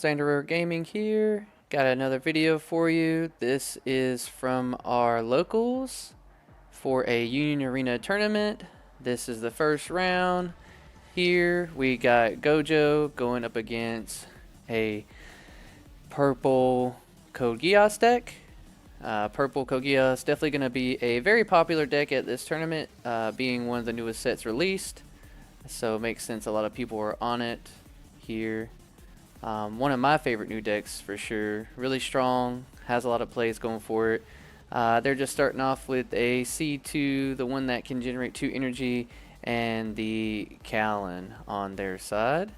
Xander Gaming here. Got another video for you. This is from our locals for a Union Arena tournament. This is the first round. Here we got Gojo going up against a purple codegeass deck. Purple codegeass definitely going to be a very popular deck at this tournament, being one of the newest sets released. So it makes sense a lot of people are on it here. One of my favorite new decks for sure. Really strong, has a lot of plays going for it. They're just starting off with a C2, the one that can generate 2 energy, and the Callan on their side.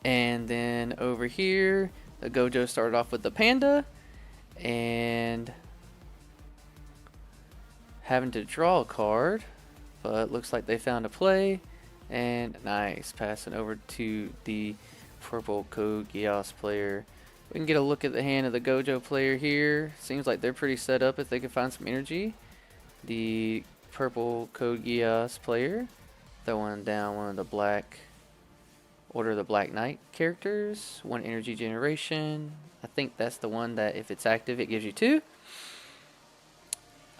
And then over here, the Gojo started off with the Panda, and having to draw a card, but looks like they found a play. And nice, passing over to the purple codegeass player. We can get a look at the hand of the Gojo player here. Seems like they're pretty set up if they can find some energy. The purple codegeass player throwing down one of the black Order of the Black Knight characters. 1 energy generation. I think that's the one that if it's active it gives you 2.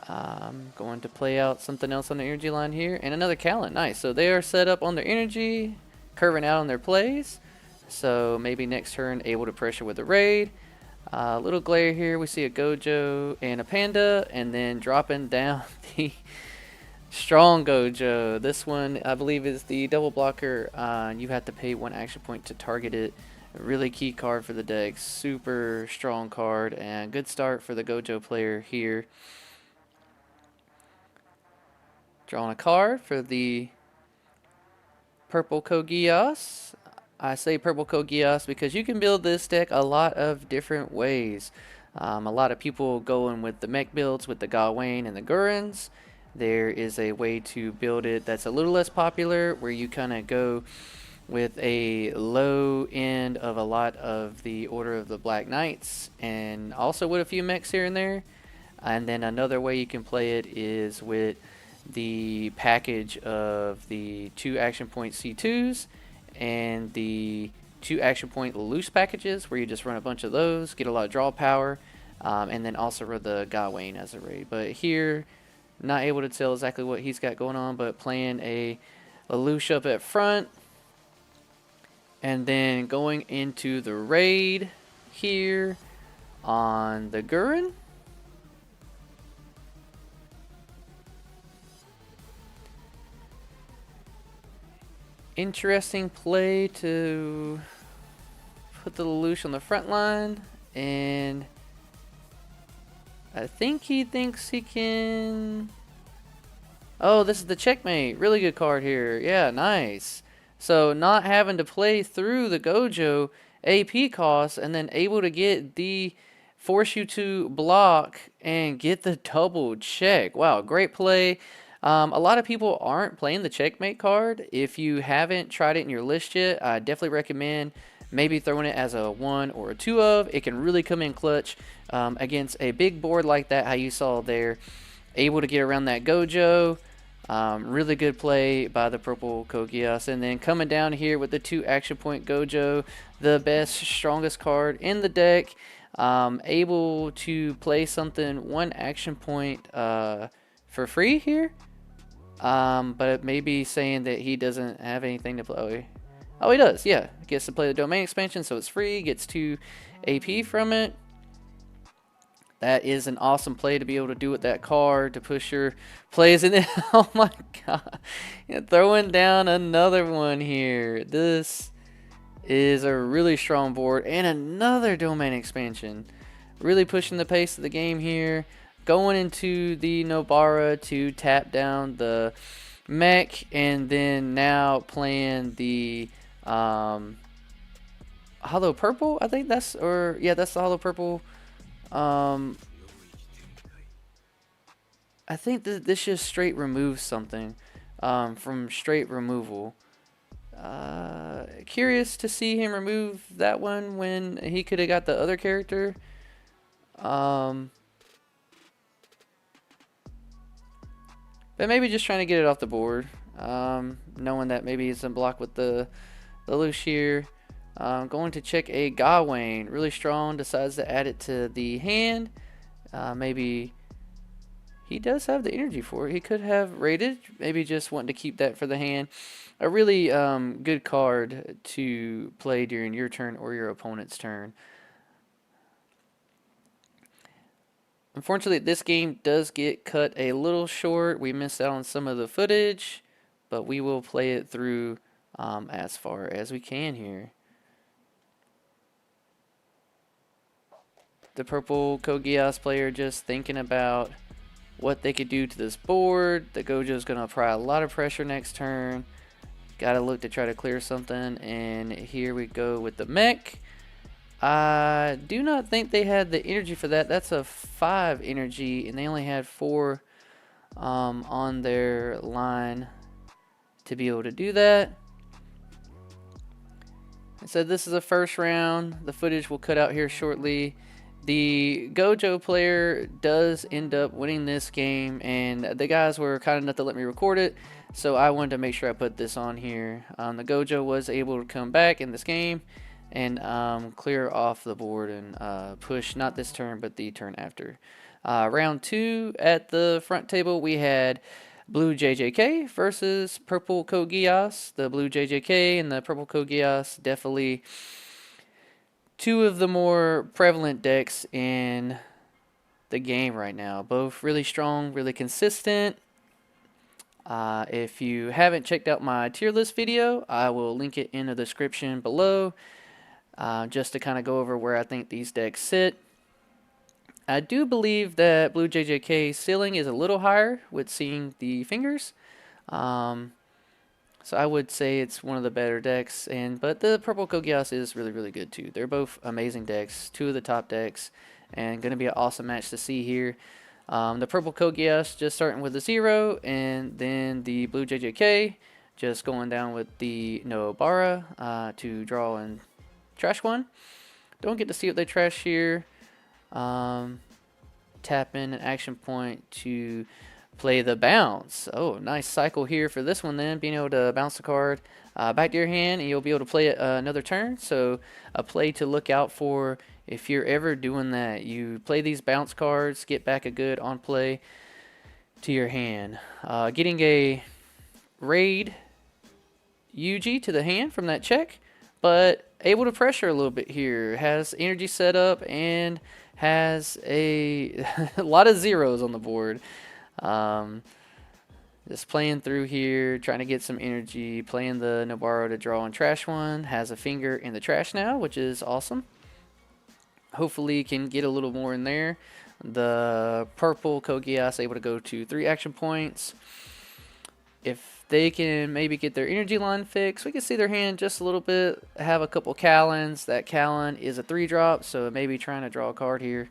I'm going to play out something else on the energy line here. And another Callan. Nice. So they are set up on their energy, curving out on their plays. So maybe next turn able to pressure with a raid. Little glare here. We see a Gojo and a Panda. And then dropping down the strong Gojo. This one I believe is the double blocker. You have to pay 1 action point to target it. A really key card for the deck. Super strong card. And good start for the Gojo player here. Drawing a card for the purple codegeass. I say purple codegeass because you can build this deck a lot of different ways. A lot of people going with the mech builds with the Gawain and the Gurrens. There is a way to build it that's a little less popular where you kind of go with a low end of a lot of the Order of the Black Knights and also with a few mechs here and there. And then another way you can play it is with the package of the 2 action point C2s and the 2 action point lelouch packages where you just run a bunch of those, get a lot of draw power, and then also run the Gawain as a raid. But here, not able to tell exactly what he's got going on, but playing a lelouch up at front, and then going into the raid here on the Gurren. Interesting play to put the lelouch on the front line, and I think he thinks he can. Oh, this is the checkmate. Really good card here. Yeah, nice. So not having to play through the Gojo AP costs and then able to get the force you to block and get the double check. Wow, great play. A lot of people aren't playing the checkmate card. If you haven't tried it in your list yet, I definitely recommend maybe throwing it as a 1 or a 2 of. It can really come in clutch against a big board like that, how you saw there. Able to get around that Gojo. Really good play by the purple codegeass. And then coming down here with the 2 action point Gojo, the best, strongest card in the deck. Able to play something 1 action point for free here. But it may be saying that he doesn't have anything to play. Oh, he does, yeah. Gets to play the domain expansion, so it's free. Gets 2 AP from it. That is an awesome play to be able to do with that card to push your plays. And then, oh my god, throwing down another one here. This is a really strong board. And another domain expansion. Really pushing the pace of the game here. Going into the Nobara to tap down the mech, and then now playing the hollow purple. I think that's, or yeah, that's the hollow purple. I think that this just straight removes something from straight removal. Curious to see him remove that one when he could have got the other character. But maybe just trying to get it off the board. Knowing that maybe he's in block with the lelouch here. Going to check a Gawain. Really strong. Decides to add it to the hand. Maybe he does have the energy for it. He could have raided. Maybe just wanting to keep that for the hand. A really good card to play during your turn or your opponent's turn. Unfortunately, this game does get cut a little short. We missed out on some of the footage, but we will play it through as far as we can here. The purple codegeass player just thinking about what they could do to this board. The Gojo is going to apply a lot of pressure next turn. Got to look to try to clear something, and here we go with the mech. I do not think they had the energy for that. That's a 5 energy, and they only had 4 on their line to be able to do that. So this is the first round. The footage will cut out here shortly. The Gojo player does end up winning this game, and the guys were kind enough to let me record it, so I wanted to make sure I put this on here. The Gojo was able to come back in this game and clear off the board and push not this turn but the turn after. Round 2 at the front table, we had blue JJK versus purple codegeass. The blue JJK and the purple codegeass definitely two of the more prevalent decks in the game right now. Both really strong, really consistent. If you haven't checked out my tier list video, I will link it in the description below, just to kind of go over where I think these decks sit. I do believe that blue JJK ceiling is a little higher with seeing the fingers. So I would say it's one of the better decks, but the purple codegeass is really, really good too. They're both amazing decks, 2 of the top decks, and going to be an awesome match to see here. The purple codegeass just starting with a 0, and then the blue JJK just going down with the Nobara to draw and trash one. Don't get to see what they trash here. Tap in an action point to play the bounce. Oh, nice cycle here for this one then, being able to bounce the card back to your hand, and you'll be able to play it another turn. So a play to look out for if you're ever doing that. You play these bounce cards, get back a good on play to your hand. Getting a raid yuji to the hand from that check, but able to pressure a little bit here. Has energy set up and has a lot of zeros on the board. Just playing through here, trying to get some energy, playing the Nobaro to draw and trash one. Has a finger in the trash now, which is awesome. Hopefully can get a little more in there. The purple codegeass able to go to 3 action points. If they can maybe get their energy line fixed, we can see their hand just a little bit. Have a couple Callans. That Callan is a 3-drop, so maybe trying to draw a card here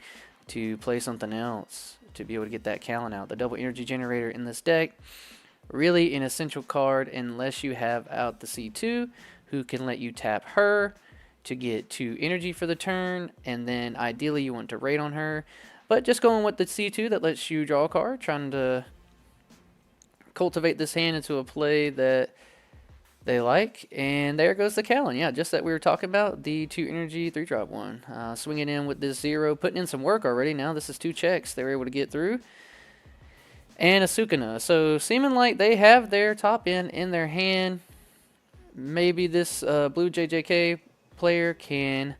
to play something else to be able to get that Callan out. The double energy generator in this deck, really an essential card unless you have out the C2, who can let you tap her to get 2 energy for the turn, and then ideally you want to raid on her. But just going with the C2 that lets you draw a card, trying to cultivate this hand into a play that they like. And there goes the Callan. Yeah, just that we were talking about, the 2 energy 3-drop one. Swinging in with this 0, putting in some work already. Now this is 2 checks they were able to get through. And a Sukuna. So seeming like they have their top end in their hand. Maybe this blue JJK player can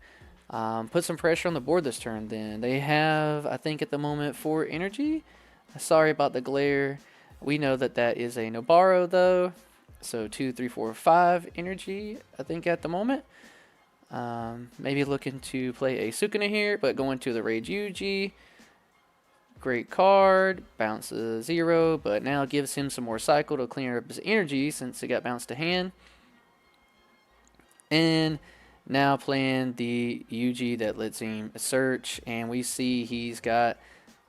put some pressure on the board this turn then. They have, I think at the moment, 4 energy. Sorry about the glare. We know that that is a Nobaro though. So 2, 3, 4, 5 energy, I think, at the moment. Maybe looking to play a Sukuna here, but going to the Rage Yuji. Great card. Bounces 0, but now gives him some more cycle to clear up his energy since it got bounced to hand. And now playing the Yuji that lets him search, and we see he's got,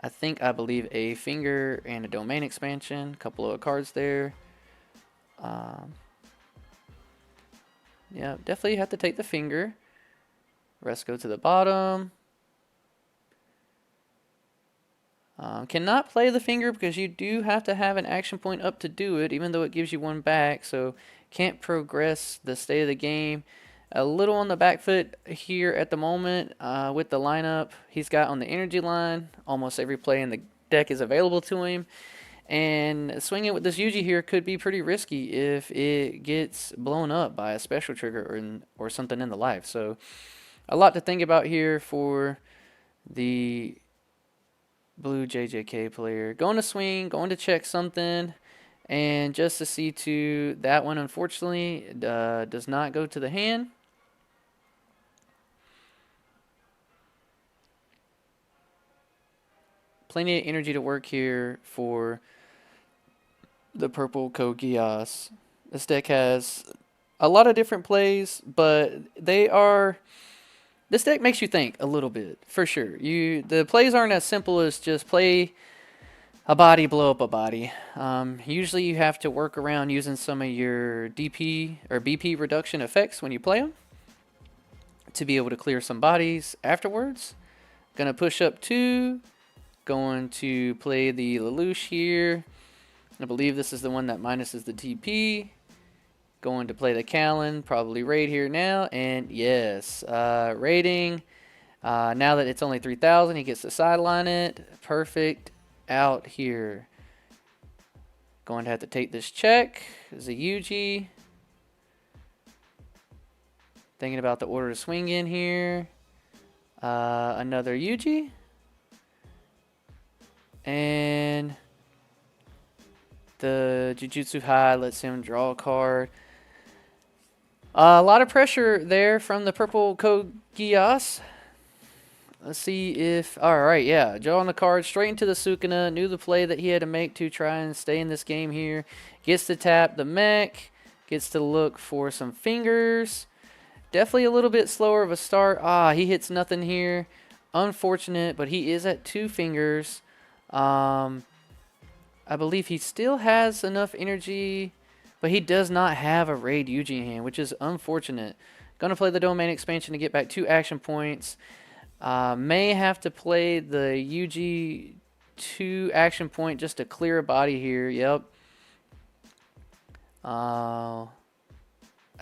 I believe, a finger and a domain expansion. A couple of cards there. Yeah, definitely have to take the finger. Rest go to the bottom. Cannot play the finger because you do have to have an action point up to do it, even though it gives you 1 back. So can't progress the state of the game. a little on the back foot here at the moment with the lineup he's got on the energy line. Almost every play in the deck is available to him. And swinging with this Yuji here could be pretty risky if it gets blown up by a special trigger or something in the life. So a lot to think about here for the blue JJK player. Going to swing, going to check something. And just a C2, that one unfortunately does not go to the hand. Plenty of energy to work here for the purple codegeass. This deck has a lot of different plays, but this deck makes you think a little bit, for sure. The plays aren't as simple as just play a body, blow up a body. Usually you have to work around using some of your DP or BP reduction effects when you play them to be able to clear some bodies afterwards. Gonna push up 2. Going to play the lelouch here. I believe this is the one that minuses the TP. Going to play the Callan, probably raid here now, and yes, raiding. Now that it's only 3,000, he gets to sideline it. Perfect out here. Going to have to take this check. There's a yuji. Thinking about the order to swing in here. Another yuji. And the Jujutsu High lets him draw a card. A lot of pressure there from the purple codegeass. Let's see if... Alright, yeah. Drawing the card straight into the Sukuna. Knew the play that he had to make to try and stay in this game here. Gets to tap the mech. Gets to look for some fingers. Definitely a little bit slower of a start. He hits nothing here. Unfortunate, but he is at 2 fingers. I believe he still has enough energy, but he does not have a raid Yuji in hand, which is unfortunate. Gonna play the domain expansion to get back 2 action points. May have to play the Yuji 2 action point just to clear a body here. Yep. I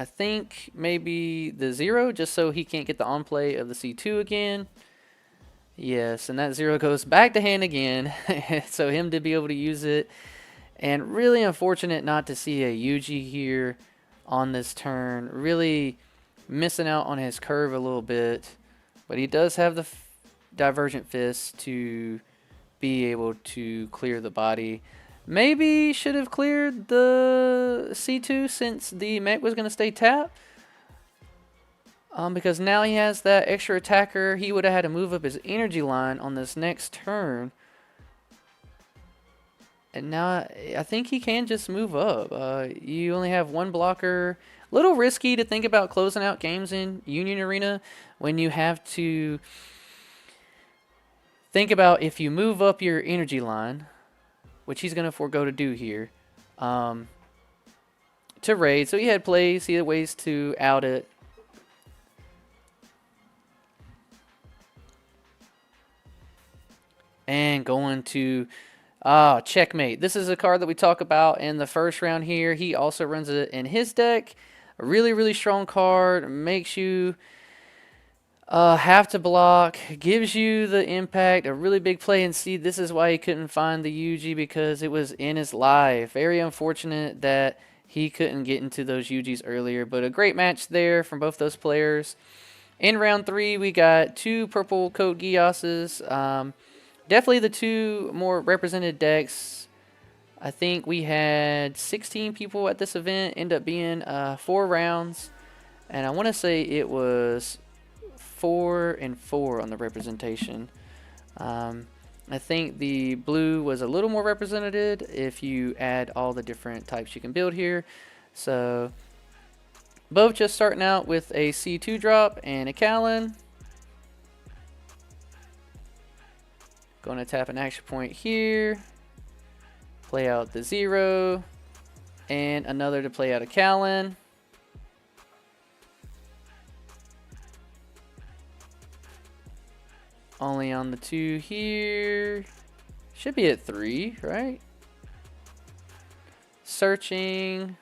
think maybe the 0 just so he can't get the on play of the C2 again. Yes, and that 0 goes back to hand again, so him to be able to use it. And really unfortunate not to see a Yuji here on this turn. Really missing out on his curve a little bit. But he does have the Divergent Fist to be able to clear the body. Maybe should have cleared the C2 since the mech was going to stay tapped. Because now he has that extra attacker. He would have had to move up his energy line on this next turn. And now I think he can just move up. You only have 1 blocker. A little risky to think about closing out games in Union Arena when you have to think about if you move up your energy line, which he's going to forego to do here, to raid. So he had plays, he had ways to out it. And going to checkmate. This is a card that we talk about in the first round here. He also runs it in his deck. A really, really strong card. Makes you have to block. Gives you the impact. A really big play. And see, this is why he couldn't find the Yuji, because it was in his life. Very unfortunate that he couldn't get into those Yujis earlier. But a great match there from both those players. In round 3, we got 2 purple codegeasses. Definitely the 2 more represented decks. I think we had 16 people at this event. End up being 4 rounds. And I want to say it was 4 and 4 on the representation. I think the blue was a little more represented if you add all the different types you can build here. So both just starting out with a C2 drop and a Callan. Going to tap an action point here. Play out the 0. And another to play out a Callan. Only on the 2 here. Should be at 3, right? Searching.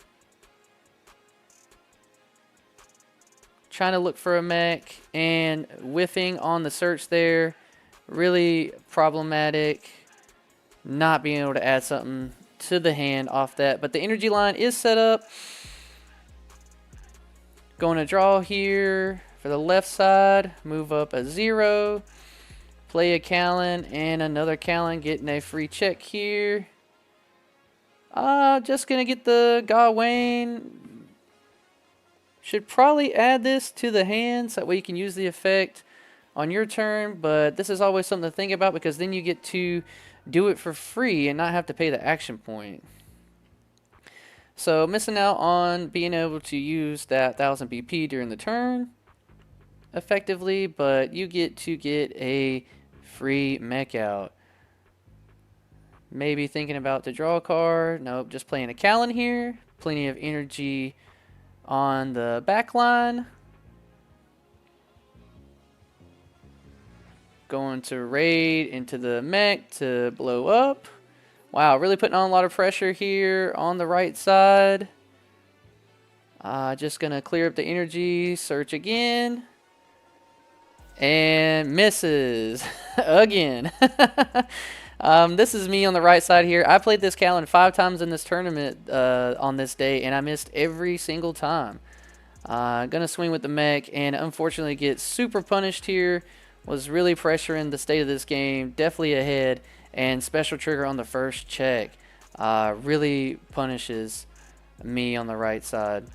trying to look for a mech and whiffing on the search there. Really problematic. Not being able to add something to the hand off that. But the energy line is set up. Going to draw here for the left side. Move up a 0. Play a Callan and another Callan. Getting a free check here. Just going to get the Gawain. Should probably add this to the hand so that way you can use the effect on your turn. But this is always something to think about because then you get to do it for free and not have to pay the action point. So missing out on being able to use that 1000 BP during the turn effectively, but you get to get a free mech out. Maybe thinking about to draw a card. Nope, just playing a Callan here. Plenty of energy on the back line. Going to raid into the mech to blow up. Wow, really putting on a lot of pressure here on the right side. Just going to clear up the energy. Search again. And misses. Again. This is me on the right side here. I played this Callan 5 times in this tournament on this day, and I missed every single time. Gonna swing with the mech, and unfortunately get super punished here. Was really pressuring the state of this game. Definitely ahead, and special trigger on the first check. Really punishes me on the right side.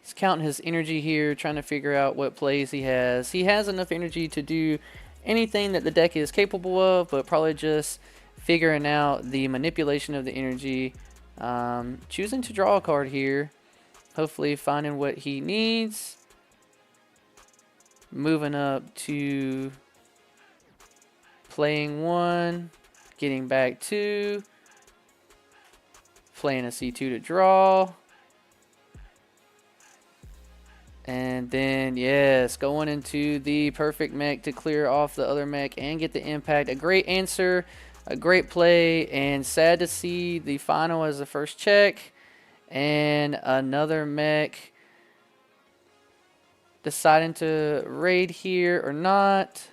He's counting his energy here, trying to figure out what plays he has. He has enough energy to do anything that the deck is capable of, but probably just figuring out the manipulation of the energy. Choosing to draw a card here. Hopefully finding what he needs. Moving up to playing 1. Getting back 2. Playing a C2 to draw. And then, yes, going into the perfect mech to clear off the other mech and get the impact. A great answer, a great play, and sad to see the final as the first check. And another mech deciding to raid here or not.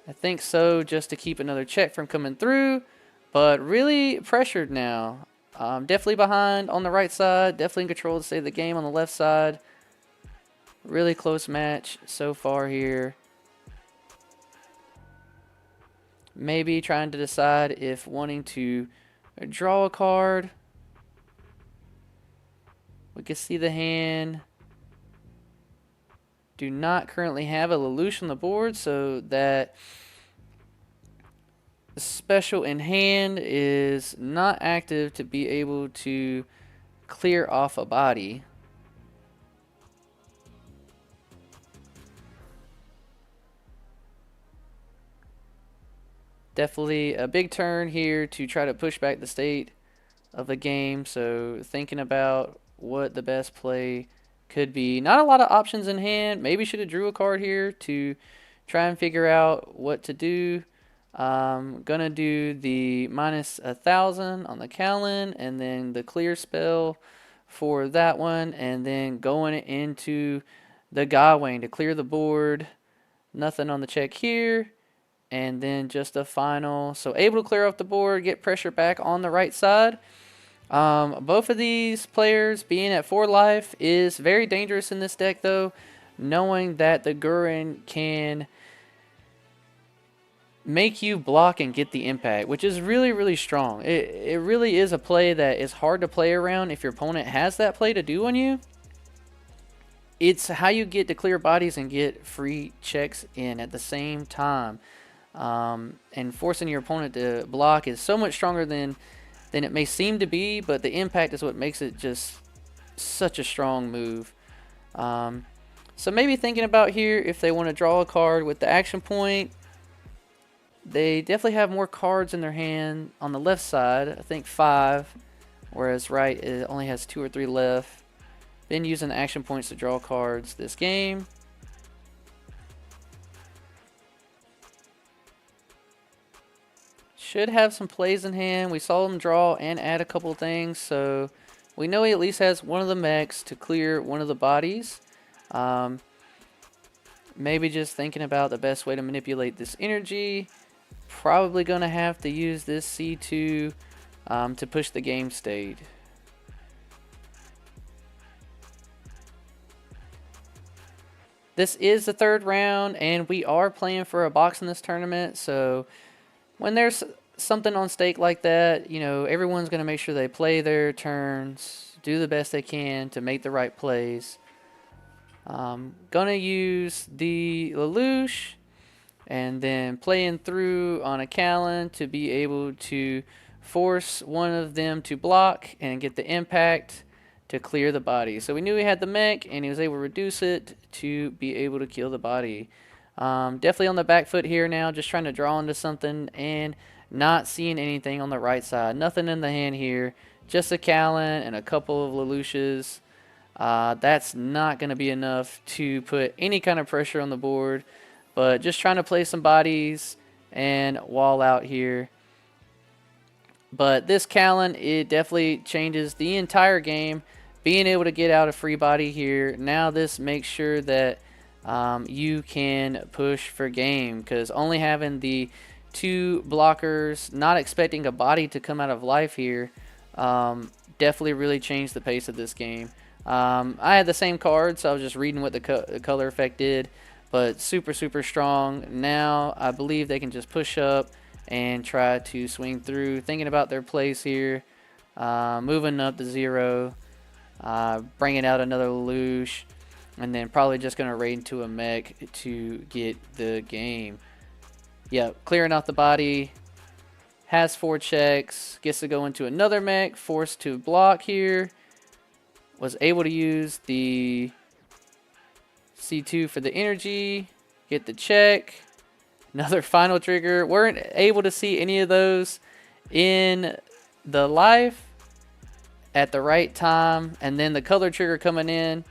I think so, just to keep another check from coming through. But really pressured now. Definitely behind on the right side. Definitely in control to save the game on the left side. Really close match so far here. Maybe trying to decide if wanting to draw a card. We can see the hand. Do not currently have a lelouch on the board, so that the special in hand is not active to be able to clear off a body. Definitely a big turn here to try to push back the state of the game. So thinking about what the best play could be. Not a lot of options in hand. Maybe should have drew a card here to try and figure out what to do. Gonna do the minus 1000 on the Callan, and then the clear spell for that one, and then going into the Gawain to clear the board. Nothing on the check here, and then just a final. So able to clear off the board, get pressure back on the right side. Both of these players being at 4 life is very dangerous in this deck, though, knowing that the Gurren can make you block and get the impact, which is really, really strong. It really is a play that is hard to play around if your opponent has that play to do on you. It's how you get to clear bodies and get free checks in at the same time. And forcing your opponent to block is so much stronger than it may seem to be, but the impact is what makes it just such a strong move. So maybe thinking about here if they want to draw a card with the action point. They definitely have more cards in their hand on the left side. I think 5, whereas right it only has 2 or 3 left. Then using the action points to draw cards this game. Should have some plays in hand. We saw them draw and add a couple things, so we know he at least has one of the mechs to clear one of the bodies. Maybe just thinking about the best way to manipulate this energy. Probably going to have to use this C2 to push the game state. This is the third round, and we are playing for a box in this tournament, so when there's something on stake like that, you know, everyone's going to make sure they play their turns, do the best they can to make the right plays. Gonna use the lelouch, and then playing through on a Callan to be able to force one of them to block and get the impact to clear the body. So we knew he had the mech, and he was able to reduce it to be able to kill the body. Definitely on the back foot here now, just trying to draw into something and not seeing anything on the right side. Nothing in the hand here, just a Callan and a couple of lelouches. That's not going to be enough to put any kind of pressure on the board, but just trying to play some bodies and wall out here. But this Callan, it definitely changes the entire game. Being able to get out a free body here, now this makes sure that you can push for game, because only having the 2 blockers, not expecting a body to come out of life here, definitely really changed the pace of this game. I had the same card, so I was just reading what the color effect did, but super strong. Now I believe they can just push up and try to swing through, thinking about their plays here, moving up to 0, bringing out another lelouch, and then probably just going to raid into a mech to get the game. Yeah, clearing off the body, has 4 checks, gets to go into another mech, forced to block here, was able to use the C2 for the energy, get the check, another final trigger. Weren't able to see any of those in the life at the right time, and then the color trigger coming in.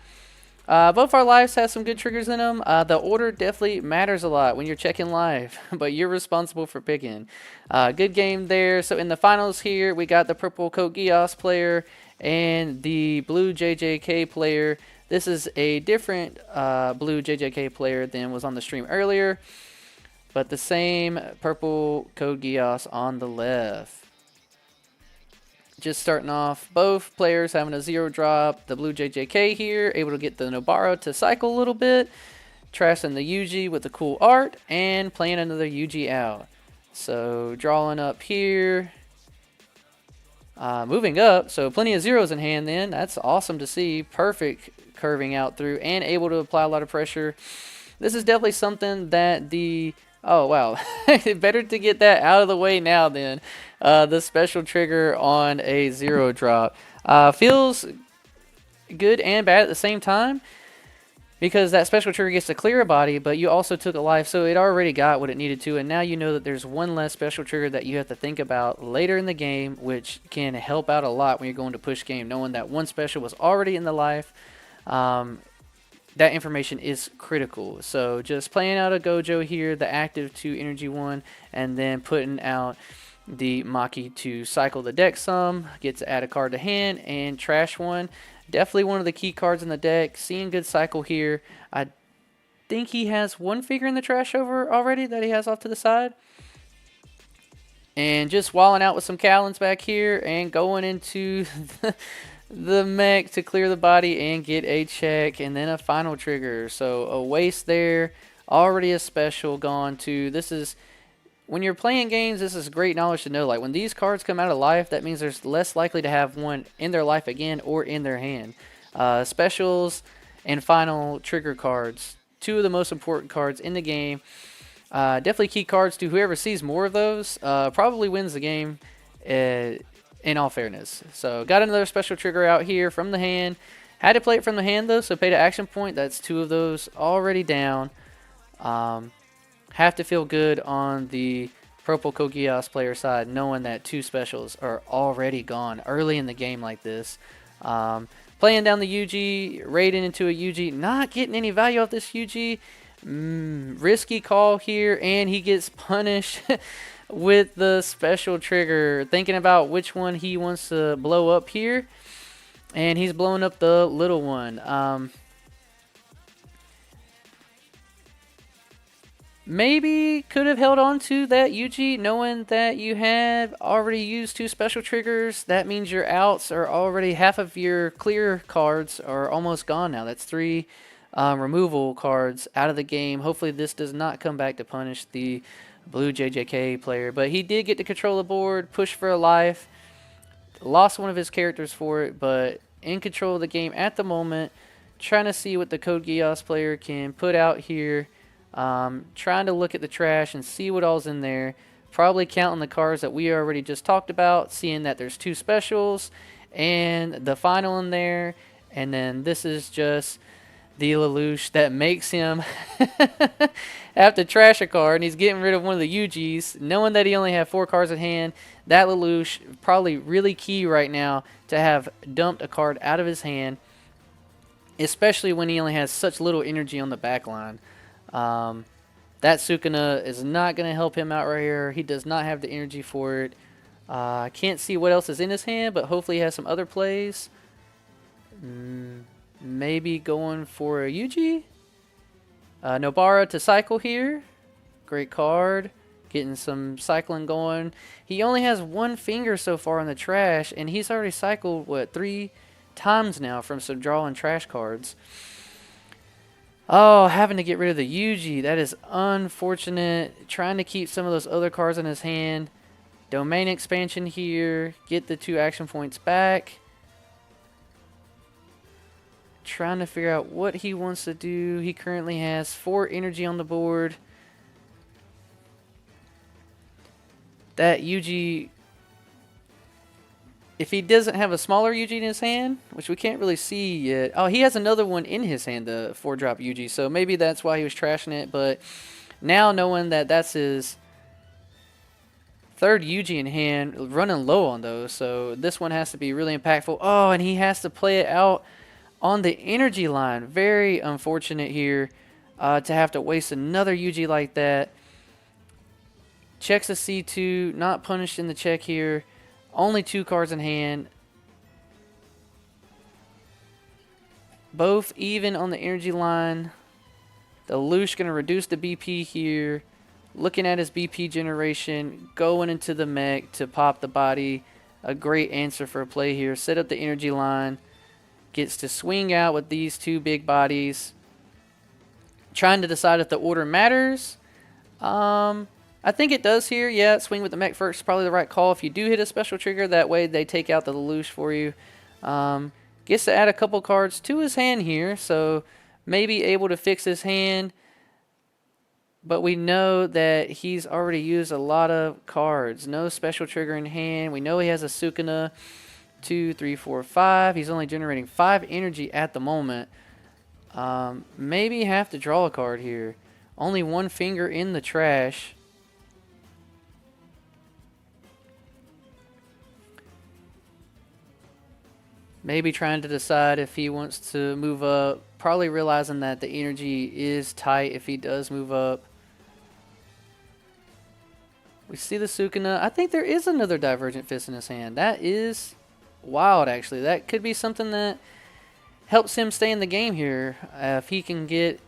Both our lives have some good triggers in them. The order definitely matters a lot when you're checking live, but you're responsible for picking. Good game there. So in the finals here, we got the purple codegeass player and the blue JJK player. This is a different blue JJK player than was on the stream earlier, but the same purple codegeass on the left. Just starting off, both players having a 0 drop. The blue JJK here, able to get the Nobara to cycle a little bit. Trashing the Yuji with the cool art, and playing another Yuji out. So drawing up here. Moving up, so plenty of zeros in hand then. That's awesome to see. Perfect curving out through, and able to apply a lot of pressure. This is definitely something that the... Oh, wow. Better to get that out of the way now then. The special trigger on a 0 drop. Feels good and bad at the same time, because that special trigger gets to clear a body, but you also took a life, so it already got what it needed to, and now you know that there's one less special trigger that you have to think about later in the game, which can help out a lot when you're going to push game, knowing that one special was already in the life. That information is critical. So just playing out a Gojo here, the active to energy 1, and then putting out the Maki to cycle the deck some, get to add a card to hand, and trash one. Definitely one of the key cards in the deck. Seeing good cycle here. I think he has 1 figure in the trash over already that he has off to the side. And just walling out with some Callans back here and going into the mech to clear the body and get a check, and then a final trigger. So a waste there. Already a special gone to. This is, when you're playing games, this is great knowledge to know. Like when these cards come out of life, that means there's less likely to have one in their life again or in their hand. Specials and final trigger cards, 2 of the most important cards in the game. Definitely key cards to whoever sees more of those probably wins the game. In all fairness. So got another special trigger out here from the hand. Had to play it from the hand though, so paid an action point. That's 2 of those already down. Have to feel good on the purple codegeass player side, knowing that 2 specials are already gone early in the game like this. Playing down the Yuji, raiding into a Yuji, not getting any value off this Yuji. Risky call here, and he gets punished with the special trigger. Thinking about which one he wants to blow up here. And he's blowing up the little one. Maybe could have held on to that Yuji, knowing that you had already used 2 special triggers. That means your outs are already, half of your clear cards are almost gone now. That's 3 removal cards out of the game. Hopefully this does not come back to punish the blue JJK player. But he did get to control the board, push for a life, lost one of his characters for it, but in control of the game at the moment. Trying to see what the codegeass player can put out here. Trying to look at the trash and see what all's in there. Probably counting the cards that we already just talked about, seeing that there's 2 specials and the final in there. And then this is just the lelouch that makes him have to trash a card, and he's getting rid of one of the Yujis, knowing that he only had 4 cards in hand. That lelouch probably really key right now to have dumped a card out of his hand, especially when he only has such little energy on the back line. That Sukuna is not going to help him out right here. He does not have the energy for it. I can't see what else is in his hand, but hopefully he has some other plays. Maybe going for a Yuji. Nobara to cycle here. Great card. Getting some cycling going. He only has 1 finger so far in the trash, and he's already cycled, what, 3 times now from some draw and trash cards. Oh, having to get rid of the Yuji. That is unfortunate. Trying to keep some of those other cards in his hand. Domain expansion here. Get the 2 action points back. Trying to figure out what he wants to do. He currently has 4 energy on the board. That Yuji, if he doesn't have a smaller Yuji in his hand, which we can't really see yet. Oh, he has another one in his hand, the 4-drop Yuji. So maybe that's why he was trashing it. But now knowing that that's his 3rd Yuji in hand, running low on those. So this one has to be really impactful. Oh, and he has to play it out on the energy line. Very unfortunate here to have to waste another Yuji like that. Checks a C2, not punished in the check here. Only 2 cards in hand. Both even on the energy line. The lelouch going to reduce the BP here. Looking at his BP generation. Going into the mech to pop the body. A great answer for a play here. Set up the energy line. Gets to swing out with these 2 big bodies. Trying to decide if the order matters. I think it does here. Yeah, swing with the mech first is probably the right call. If you do hit a special trigger, that way they take out the lelouch for you. Gets to add a couple cards to his hand here, so maybe able to fix his hand. But we know that he's already used a lot of cards. No special trigger in hand. We know he has a Sukuna. 2, 3, 4, 5. He's only generating 5 energy at the moment. Maybe have to draw a card here. Only 1 finger in the trash. Maybe trying to decide if he wants to move up. Probably realizing that the energy is tight if he does move up. We see the Sukuna. I think there is another Divergent Fist in his hand. That is wild, actually. That could be something that helps him stay in the game here. If he can get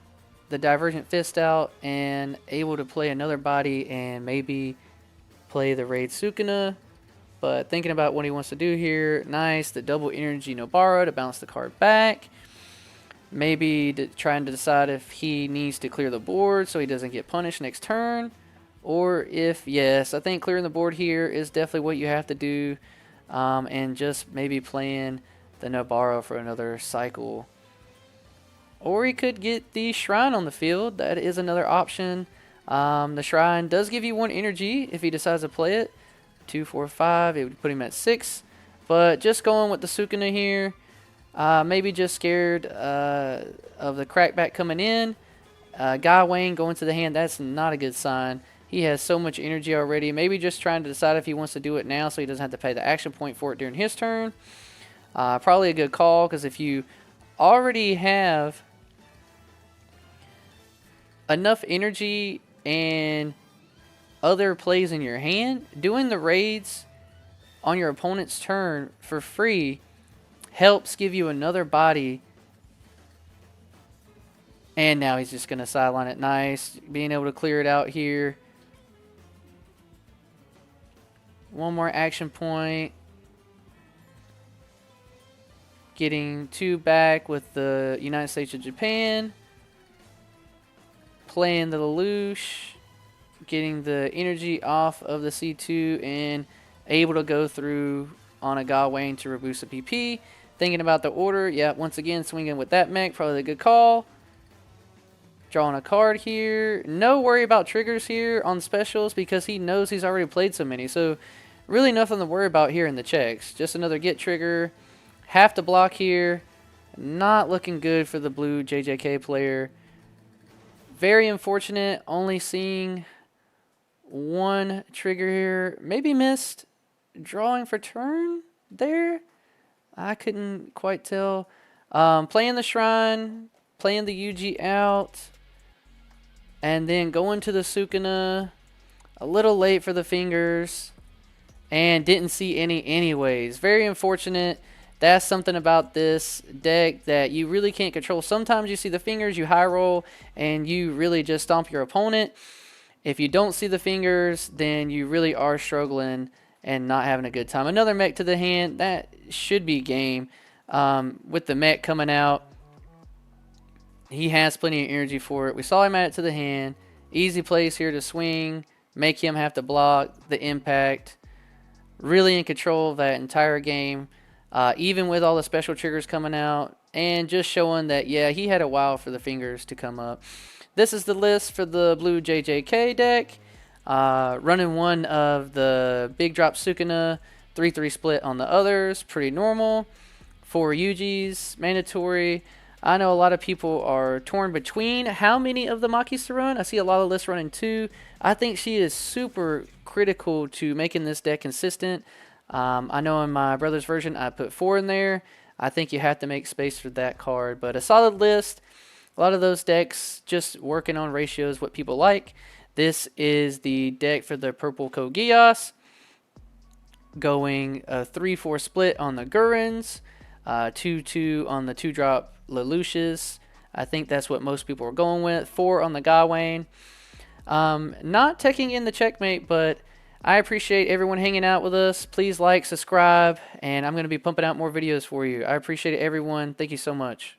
the Divergent Fist out and able to play another body and maybe play the Raid Sukuna. But thinking about what he wants to do here, nice. The double energy Nobara to bounce the card back. Maybe trying to decide if he needs to clear the board so he doesn't get punished next turn. Or if, yes, I think clearing the board here is definitely what you have to do. And just maybe playing the Nobara for another cycle. Or he could get the Shrine on the field. That is another option. The Shrine does give you 1 energy if he decides to play it. 2, 4, 5. It would put him at 6. But just going with the Sukuna here. Maybe just scared of the crackback coming in. Guy Wayne going to the hand. That's not a good sign. He has so much energy already. Maybe just trying to decide if he wants to do it now so he doesn't have to pay the action point for it during his turn. Probably a good call because if you already have enough energy and other plays in your hand, doing the raids on your opponent's turn for free helps give you another body. And now he's just going to sideline it. Nice. Being able to clear it out here. One more action point. Getting 2 back with the United States of Japan. Playing the lelouch. Getting the energy off of the C2 and able to go through on a Gawain to reduce a PP. Thinking about the order. Yeah, once again, swinging with that mech. Probably a good call. Drawing a card here. No worry about triggers here on specials because he knows he's already played so many. So really nothing to worry about here in the checks. Just another get trigger. Have to block here. Not looking good for the blue JJK player. Very unfortunate. Only seeing 1 trigger here. Maybe missed drawing for turn there. I couldn't quite tell. Playing the shrine. Playing the yuji out. And then going to the sukuna. A little late for the fingers. And didn't see any anyways. Very unfortunate. That's something about this deck that you really can't control. Sometimes you see the fingers, you high roll, and you really just stomp your opponent. If you don't see the fingers, then you really are struggling and not having a good time. Another mech to the hand. That should be game. With the mech coming out, he has plenty of energy for it. We saw him add it to the hand. Easy plays here to swing. Make him have to block the impact. Really in control of that entire game. Even with all the special triggers coming out. And just showing that, yeah, he had a while for the fingers to come up. This is the list for the blue JJK deck. Running one of the big drop Sukuna. 3-3 split on the others. Pretty normal. 4 Yujis. Mandatory. I know a lot of people are torn between how many of the Makis to run. I see a lot of lists running 2. I think she is super critical to making this deck consistent. I know in my brother's version I put 4 in there. I think you have to make space for that card. But a solid list. A lot of those decks just working on ratios, what people like. This is the deck for the purple codegeass. Going a 3-4 split on the Gurrens. 2-2 on the 2-drop lelouches. I think that's what most people are going with. 4 on the Gawain. Not taking in the checkmate, but I appreciate everyone hanging out with us. Please like, subscribe, and I'm going to be pumping out more videos for you. I appreciate it, everyone. Thank you so much.